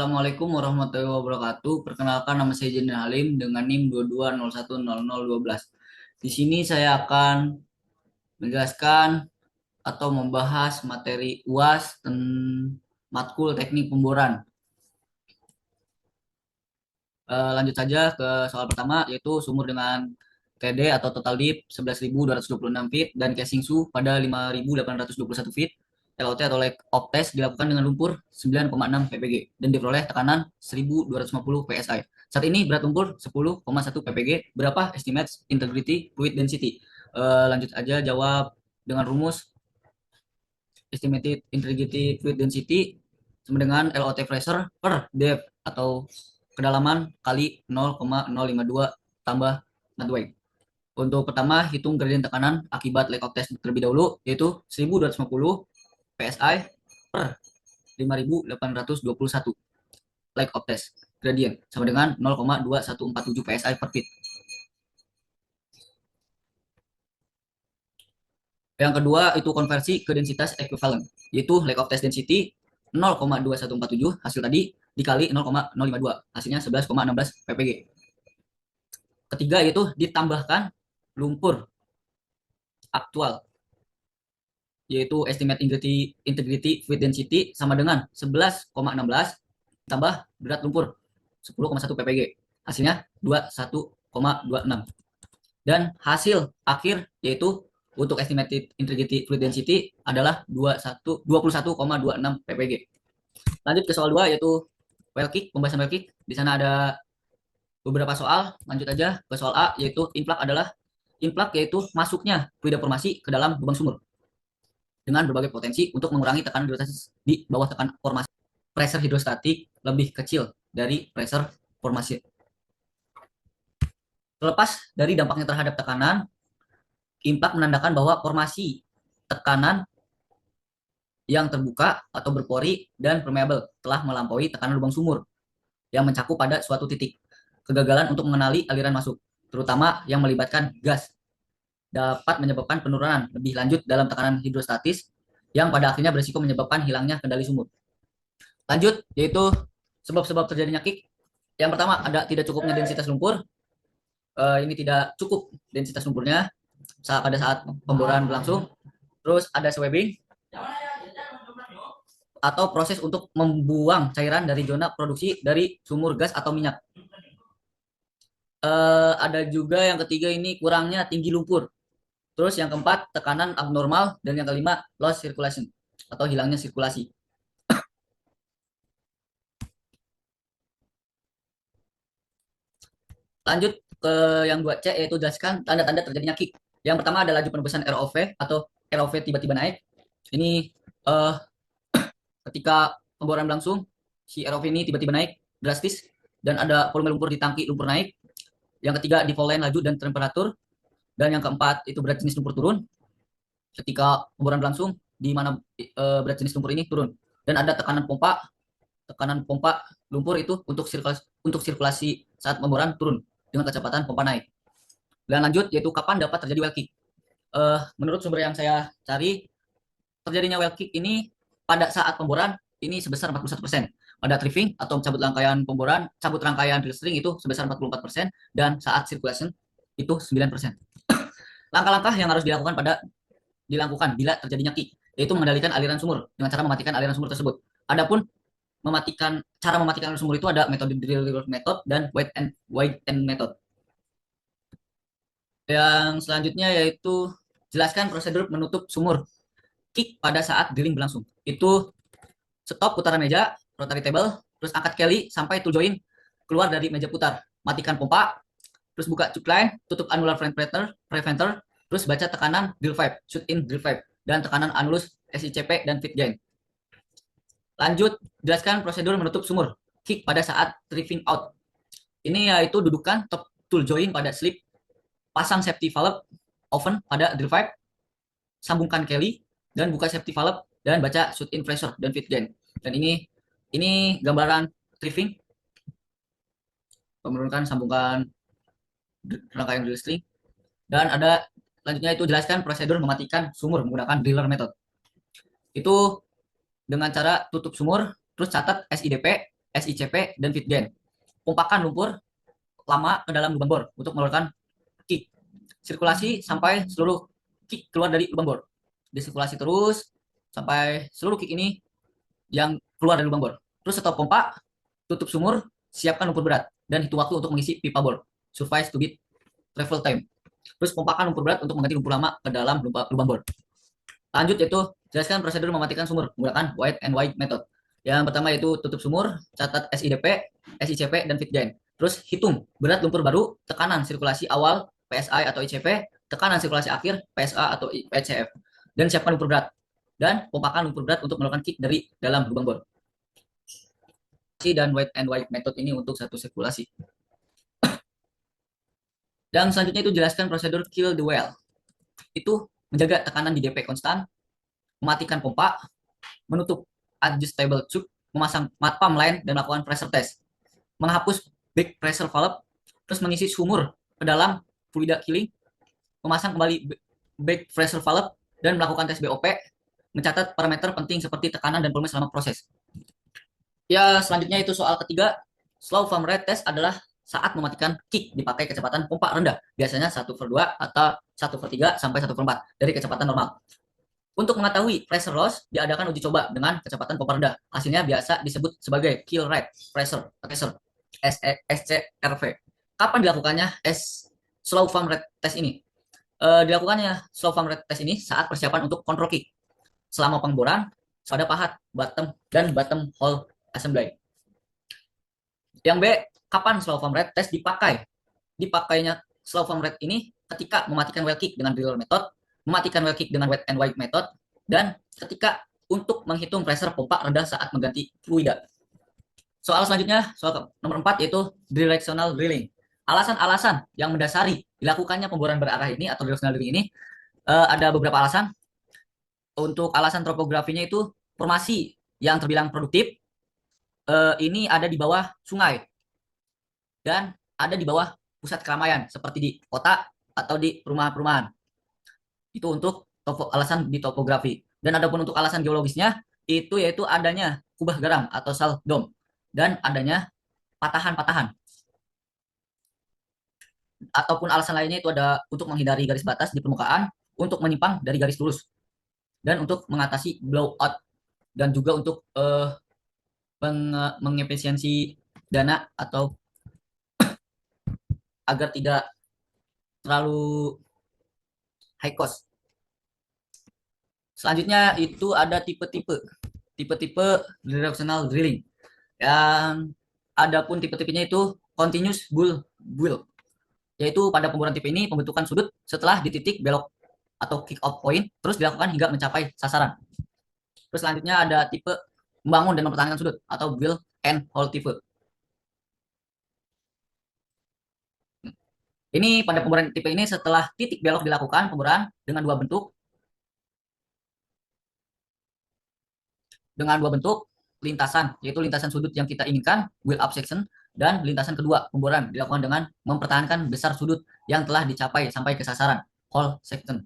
Assalamualaikum warahmatullahi wabarakatuh. Perkenalkan nama saya Jendral Halim dengan NIM 22010012. Di sini saya akan menjelaskan atau membahas materi UAS matkul teknik pemboran. Lanjut saja ke soal pertama yaitu sumur dengan TD atau total depth 11.226 feet dan casing su pada 5.821 feet. LOT atau Lake of Test dilakukan dengan lumpur 9,6 ppg dan diperoleh tekanan 1.250 psi. Saat ini berat lumpur 10,1 ppg. Berapa estimate integrity fluid density? Lanjut aja jawab dengan rumus estimated integrity fluid density sama dengan LOT pressure per depth atau kedalaman kali 0,052 tambah net weight. Untuk pertama, hitung gradien tekanan akibat lack of test terlebih dahulu, yaitu 1250 PSI per 5821 lack of test gradient sama dengan 0,2147 PSI per feet. Yang kedua itu konversi ke densitas equivalent, yaitu lack of test density 0,2147 hasil tadi dikali 0,052 hasilnya 11,16 ppg. Ketiga yaitu ditambahkan lumpur aktual, yaitu estimate integrity fluid density sama dengan 11,16 tambah berat lumpur 10,1 ppg, hasilnya 21,26. Dan hasil akhir yaitu untuk estimated integrity fluid density adalah 21,26 ppg. Lanjut ke soal 2 yaitu well kick, pembahasan well kick. Di sana ada beberapa soal. Lanjut aja ke soal A yaitu influx yaitu masuknya fluida formasi ke dalam lubang sumur dengan berbagai potensi untuk mengurangi tekanan hidrostatis di bawah tekanan formasi. Pressure hidrostatik lebih kecil dari pressure formasi. Terlepas dari dampaknya terhadap tekanan, impact menandakan bahwa formasi tekanan yang terbuka atau berpori dan permeable telah melampaui tekanan lubang sumur yang mencakup pada suatu titik. Kegagalan untuk mengenali aliran masuk, terutama yang melibatkan gas, dapat menyebabkan penurunan lebih lanjut dalam tekanan hidrostatis yang pada akhirnya berisiko menyebabkan hilangnya kendali sumur. Lanjut, yaitu sebab-sebab terjadinya kick. Yang pertama ada tidak cukupnya densitas lumpur. Ini tidak cukup densitas lumpurnya pada saat pemboran berlangsung. Terus ada swebbing atau proses untuk membuang cairan dari zona produksi dari sumur gas atau minyak. Ada juga yang ketiga ini kurangnya tinggi lumpur. Terus yang keempat tekanan abnormal dan yang kelima loss circulation atau hilangnya sirkulasi. Lanjut ke yang 2C yaitu jelaskan tanda-tanda terjadinya kick. Yang pertama adalah laju penembusan ROV atau ROV tiba-tiba naik. Ini ketika pemboran berlangsung si ROV ini tiba-tiba naik drastis dan ada volume lumpur di tangki lumpur naik. Yang ketiga di volume laju dan temperatur. Dan yang keempat itu berat jenis lumpur turun. Ketika pemboran berlangsung di mana berat jenis lumpur ini turun. Dan ada tekanan pompa lumpur itu untuk sirkulasi saat pemboran turun dengan kecepatan pompa naik. Dan lanjut yaitu kapan dapat terjadi well kick. Menurut sumber yang saya cari, terjadinya well kick ini pada saat pemboran ini sebesar 41%. Pada tripping atau cabut rangkaian drill string itu sebesar 44% dan saat circulation itu 9%. Langkah-langkah yang harus dilakukan bila terjadinya kick, yaitu mengendalikan aliran sumur dengan cara mematikan aliran sumur tersebut. Adapun cara mematikan aliran sumur itu ada metode drill method dan wide end method. Yang selanjutnya yaitu jelaskan prosedur menutup sumur kick pada saat drilling berlangsung. Itu stop putaran meja, rotary table, terus angkat kelly sampai tool joint keluar dari meja putar. Matikan pompa, terus buka choke line, tutup annular preventer, terus baca tekanan drill pipe, shoot in drill pipe, dan tekanan anulus SICP dan feed gain. Lanjut, jelaskan prosedur menutup sumur kick pada saat tripping out. Ini yaitu dudukan top tool joint pada slip, pasang safety valve oven pada drill pipe, sambungkan kelly, dan buka safety valve dan baca shoot in pressure dan feed gain. Dan ini gambaran tripping, menurunkan sambungkan rangkaian drill string. Dan ada selanjutnya itu jelaskan prosedur mematikan sumur menggunakan driller method. Itu dengan cara tutup sumur, terus catat SIDP, SICP, dan feed gain. Pompakan lumpur lama ke dalam lubang bor untuk mengeluarkan kick. Sirkulasi sampai seluruh kick keluar dari lubang bor. Disirkulasi terus sampai seluruh kick ini yang keluar dari lubang bor. Terus stop pompa, tutup sumur, siapkan lumpur berat, dan hitung waktu untuk mengisi pipa bor. Survive to beat travel time. Terus pompakan lumpur berat untuk mengganti lumpur lama ke dalam lubang bor. Lanjut yaitu jelaskan prosedur mematikan sumur menggunakan white and white method. Yang pertama yaitu tutup sumur, catat SIDP, SICP, dan feed gain. Terus hitung berat lumpur baru, tekanan sirkulasi awal PSI atau ICP, tekanan sirkulasi akhir PSA atau PCF, dan siapkan lumpur berat. Dan pompakan lumpur berat untuk melakukan kick dari dalam lubang bor. Dan white and white method ini untuk satu sirkulasi. Dan selanjutnya itu jelaskan prosedur kill the well. Itu menjaga tekanan di DP konstan, mematikan pompa, menutup adjustable tube, memasang pump line dan melakukan pressure test, menghapus back pressure valve, terus mengisi sumur ke dalam fluida killing, memasang kembali back pressure valve dan melakukan tes BOP, mencatat parameter penting seperti tekanan dan volume selama proses. Ya, selanjutnya itu soal ketiga, slow farm rate test adalah saat mematikan kick dipakai kecepatan pompa rendah, biasanya 1/2 atau 1/3 sampai 1/4 dari kecepatan normal. Untuk mengetahui pressure loss, diadakan uji coba dengan kecepatan pompa rendah. Hasilnya biasa disebut sebagai kill rate pressure SCRV. Kapan dilakukannya slow farm rate test ini? Dilakukannya slow farm rate test ini saat persiapan untuk control kick, selama pengboran, pada pahat, bottom, dan bottom hole assembly. Yang B, kapan slow farm rate test dipakai? Dipakainya slow farm rate ini ketika mematikan well kick dengan driller method, mematikan well kick dengan wet and white method, dan ketika untuk menghitung pressure pompa rendah saat mengganti fluida. Soal selanjutnya, soal nomor 4 yaitu directional drilling. Alasan-alasan yang mendasari dilakukannya pemboran berarah ini atau directional drilling ini ada beberapa alasan. Untuk alasan topografinya itu formasi yang terbilang produktif ini ada di bawah sungai dan ada di bawah pusat keramaian seperti di kota atau di perumahan-perumahan. Itu untuk alasan di topografi. Dan adapun untuk alasan geologisnya itu yaitu adanya kubah garam atau salt dome dan adanya patahan-patahan. Ataupun alasan lainnya itu ada untuk menghindari garis batas di permukaan, untuk menyimpang dari garis lurus, dan untuk mengatasi blowout, dan juga untuk mengefisiensi dana atau agar tidak terlalu high cost. Selanjutnya itu ada tipe-tipe directional drilling. Yang adapun tipe-tipenya itu continuous bull, yaitu pada pemboran tipe ini pembentukan sudut setelah di titik belok atau kick off point terus dilakukan hingga mencapai sasaran. Terus selanjutnya ada tipe membangun dan mempertahankan sudut atau build and hold tipe. Ini pada pemboran tipe ini setelah titik belok dilakukan pemboran dengan dua bentuk lintasan, yaitu lintasan sudut yang kita inginkan, build up section, dan lintasan kedua pemboran dilakukan dengan mempertahankan besar sudut yang telah dicapai sampai ke sasaran, hole section.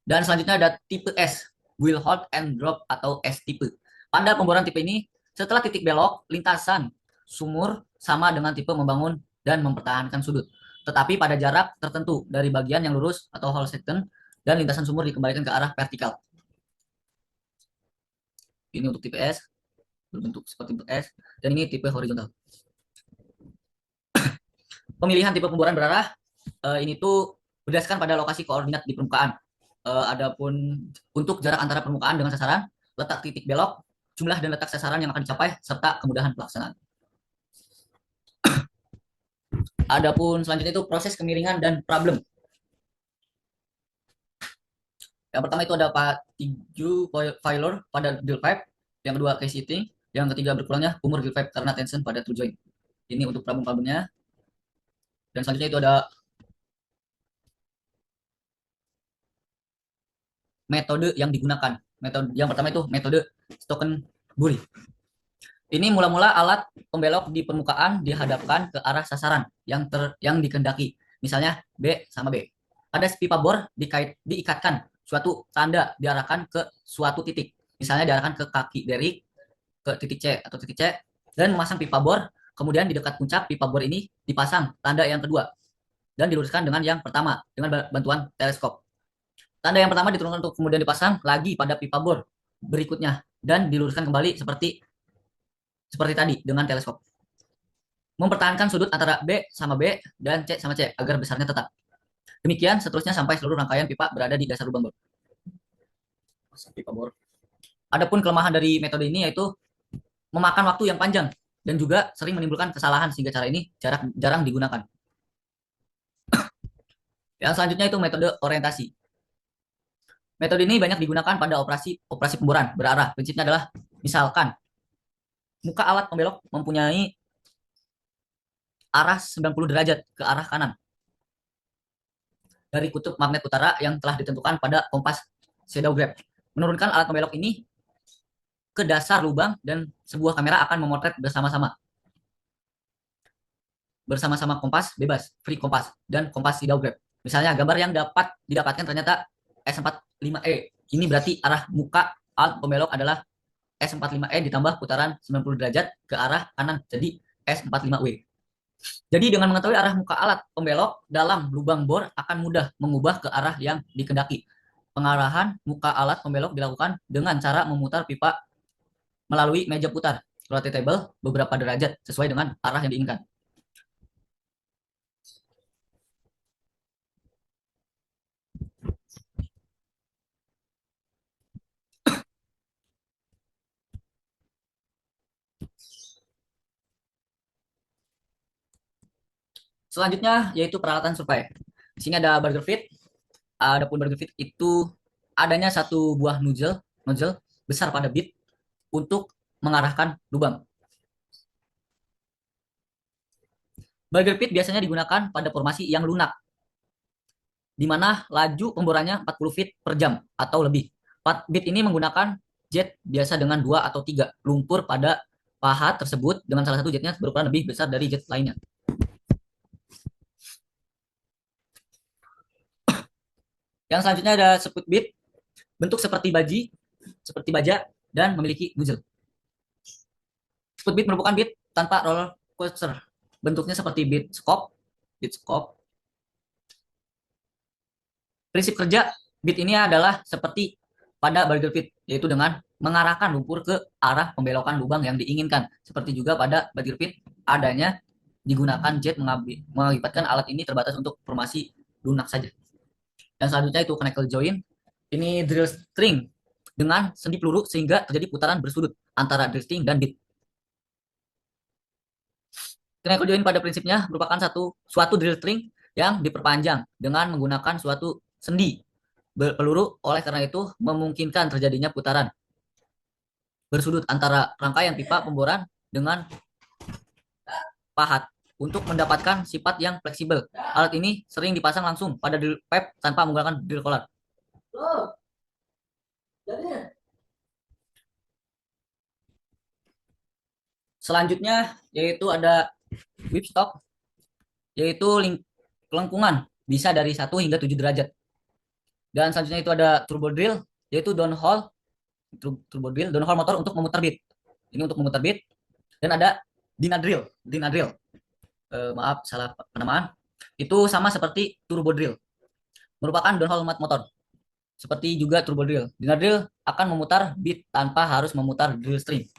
Dan selanjutnya ada tipe S, will hold and drop atau S tipe. Pada pemboran tipe ini, setelah titik belok, lintasan sumur sama dengan tipe membangun dan mempertahankan sudut. Tetapi pada jarak tertentu dari bagian yang lurus atau hole section dan lintasan sumur dikembalikan ke arah vertikal. Ini untuk tipe S, berbentuk seperti S, dan ini tipe horizontal. Pemilihan tipe pemboran berarah ini tuh berdasarkan pada lokasi koordinat di permukaan. Adapun untuk jarak antara permukaan dengan sasaran, letak titik belok, jumlah dan letak sasaran yang akan dicapai, serta kemudahan pelaksanaan. Adapun selanjutnya itu proses kemiringan dan problem. Yang pertama itu ada tiju failure pada drill pipe, yang kedua case heating, yang ketiga berkurangnya umur drill pipe karena tension pada true joint. Ini untuk problem-problemnya. Dan selanjutnya itu ada metode yang digunakan. Metode yang pertama itu metode Stockenbury. Ini mula-mula alat pembelok di permukaan dihadapkan ke arah sasaran yang dikehendaki. Misalnya B sama B. Pada pipa bor diikatkan suatu tanda diarahkan ke suatu titik. Misalnya diarahkan ke kaki derrick ke titik C atau titik C dan memasang pipa bor. Kemudian di dekat puncak pipa bor ini dipasang tanda yang kedua dan diluruskan dengan yang pertama dengan bantuan teleskop. Tanda yang pertama diturunkan untuk kemudian dipasang lagi pada pipa bor berikutnya dan diluruskan kembali seperti tadi dengan teleskop. Mempertahankan sudut antara B sama B dan C sama C agar besarnya tetap. Demikian seterusnya sampai seluruh rangkaian pipa berada di dasar lubang bor. Pipa bor. Adapun kelemahan dari metode ini yaitu memakan waktu yang panjang dan juga sering menimbulkan kesalahan sehingga cara ini jarang digunakan. Yang selanjutnya itu metode orientasi. Metode ini banyak digunakan pada operasi pemboran berarah. Prinsipnya adalah misalkan muka alat pembelok mempunyai arah 90 derajat ke arah kanan dari kutub magnet utara yang telah ditentukan pada kompas shadow graph. Menurunkan alat pembelok ini ke dasar lubang dan sebuah kamera akan memotret bersama-sama kompas bebas, free kompas, dan kompas shadow graph. Misalnya gambar yang dapat didapatkan ternyata S45E. Ini berarti arah muka alat pembelok adalah S45E ditambah putaran 90 derajat ke arah kanan, jadi S45W. Jadi dengan mengetahui arah muka alat pembelok dalam lubang bor akan mudah mengubah ke arah yang dikehendaki. Pengarahan muka alat pembelok dilakukan dengan cara memutar pipa melalui meja putar rotatable beberapa derajat sesuai dengan arah yang diinginkan. Selanjutnya yaitu peralatan survei. Di sini ada burger feed. Adapun burger feed itu adanya satu buah nozzle besar pada bit untuk mengarahkan lubang. Burger feed biasanya digunakan pada formasi yang lunak, di mana laju pemborannya 40 feet per jam atau lebih. Bit ini menggunakan jet biasa dengan 2 atau 3 lumpur pada paha tersebut dengan salah satu jetnya berukuran lebih besar dari jet lainnya. Yang selanjutnya ada speed bit, bentuk seperti baja dan memiliki nozzle. Speed bit merupakan bit tanpa roller coaster. Bentuknya seperti bit scope. Prinsip kerja bit ini adalah seperti pada burger feed, yaitu dengan mengarahkan lumpur ke arah pembelokan lubang yang diinginkan. Seperti juga pada burger feed adanya digunakan jet mengakibatkan alat ini terbatas untuk formasi lunak saja. Dan selanjutnya itu connector joint. Ini drill string dengan sendi peluru sehingga terjadi putaran bersudut antara drill string dan bit. Connector joint pada prinsipnya merupakan suatu drill string yang diperpanjang dengan menggunakan suatu sendi peluru, oleh karena itu memungkinkan terjadinya putaran bersudut antara rangkaian pipa pemboran dengan pahat untuk mendapatkan sifat yang fleksibel. Alat ini sering dipasang langsung pada drill pipe tanpa menggunakan drill collar. Selanjutnya yaitu ada whipstock, yaitu kelengkungan bisa dari 1 hingga 7 derajat. Dan selanjutnya itu ada turbo drill, yaitu downhole motor untuk memutar bit. Ini untuk memutar bit. Dan ada Dynadrill. Maaf salah penamaan. Itu sama seperti turbo drill. Merupakan downhole motor. Seperti juga turbo drill. Dynadrill akan memutar bit tanpa harus memutar drill string.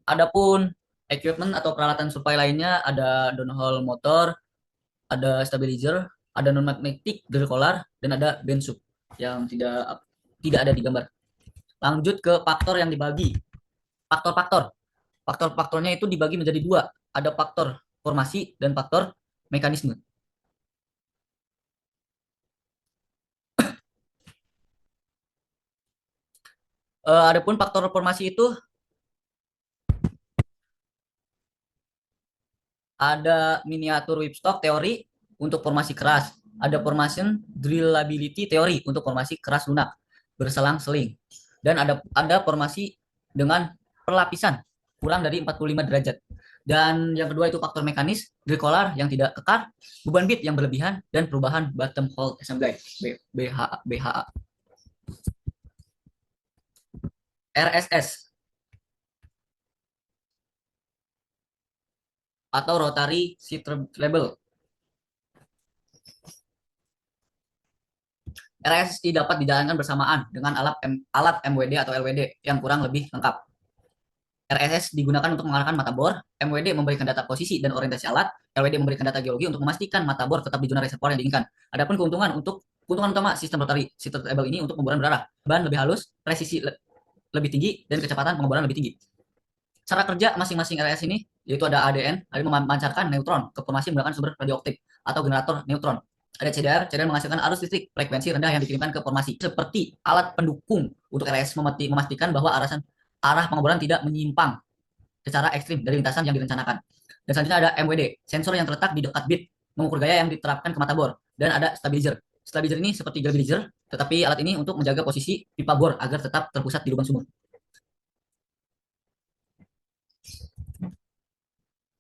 Adapun equipment atau peralatan supply lainnya ada downhole motor, ada stabilizer, ada non magnetic drill collar, dan ada bend sub yang tidak ada di gambar. Lanjut ke faktor yang dibagi. Faktor-faktornya itu dibagi menjadi 2. Ada faktor formasi dan faktor mekanisme. Adapun faktor formasi itu ada miniatur whipstock teori untuk formasi keras, ada formation drillability teori untuk formasi keras lunak berselang-seling, dan ada formasi dengan perlapisan kurang dari 45 derajat. Dan yang kedua itu faktor mekanis, drill collar yang tidak kekar, beban bit yang berlebihan, dan perubahan bottom hole assembly BHA. RSS atau rotary seat label. RSI dapat dijalankan bersamaan dengan alat MWD atau LWD yang kurang lebih lengkap. RSS digunakan untuk mengarahkan mata bor, MWD memberikan data posisi dan orientasi alat, LWD memberikan data geologi untuk memastikan mata bor tetap di zona reservoir yang diinginkan. Adapun keuntungan utama sistem rotary seat label ini untuk pemboran berarah, bahan lebih halus, presisi lebih tinggi, dan kecepatan pengeboran lebih tinggi. Cara kerja masing-masing RS ini yaitu ada ADN, ada memancarkan neutron ke formasi menggunakan sumber radioaktif atau generator neutron. Ada CDR menghasilkan arus listrik frekuensi rendah yang dikirimkan ke formasi. Seperti alat pendukung untuk RS memastikan bahwa arah pengeboran tidak menyimpang secara ekstrim dari lintasan yang direncanakan. Dan selanjutnya ada MWD, sensor yang terletak di dekat bit, mengukur gaya yang diterapkan ke mata bor. Dan ada stabilizer. Stabilizer ini seperti gravilizer, tetapi alat ini untuk menjaga posisi pipa bor agar tetap terpusat di lubang sumur.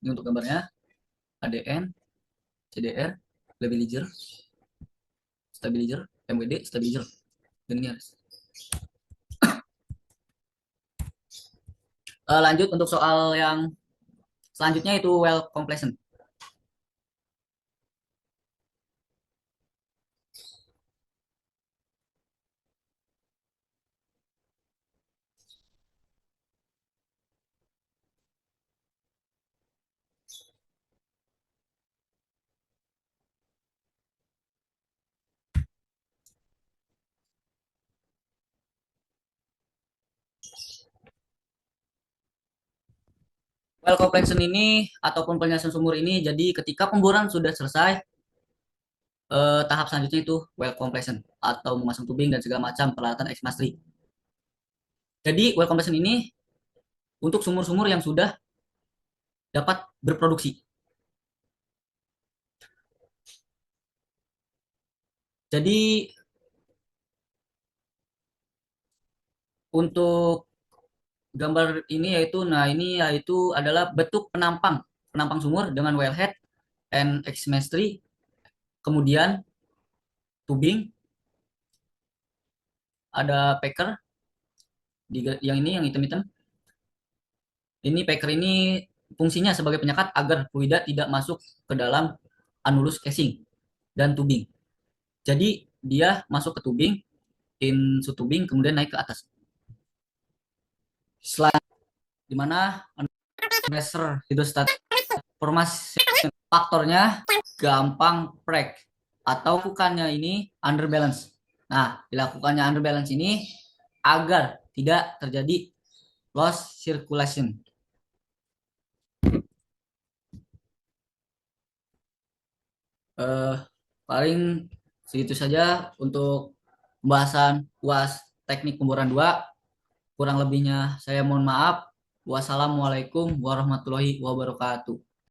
Ini untuk gambarnya, ADN, CDR, stabilizer, MWD, stabilizer. Dan ini harus. Lanjut untuk soal yang selanjutnya itu well completion. Well completion ini ataupun penyelesaian sumur ini jadi ketika pemboran sudah selesai, tahap selanjutnya itu well completion atau memasang tubing dan segala macam peralatan ekstrimastri. Jadi well completion ini untuk sumur-sumur yang sudah dapat berproduksi. Jadi untuk gambar ini yaitu adalah bentuk penampang sumur dengan wellhead and exmestry, kemudian tubing, ada packer yang ini yang hitam-hitam. Ini packer ini fungsinya sebagai penyekat agar fluida tidak masuk ke dalam annulus casing dan tubing. Jadi dia masuk ke tubing, tubing kemudian naik ke atas. Selanjutnya di mana pressure hidrostatik formasi faktornya gampang crack atau bukannya ini underbalance. Nah, dilakukannya underbalance ini agar tidak terjadi loss circulation. Paling segitu saja untuk pembahasan UAS teknik pemboran 2. Kurang lebihnya saya mohon maaf. Wassalamualaikum warahmatullahi wabarakatuh.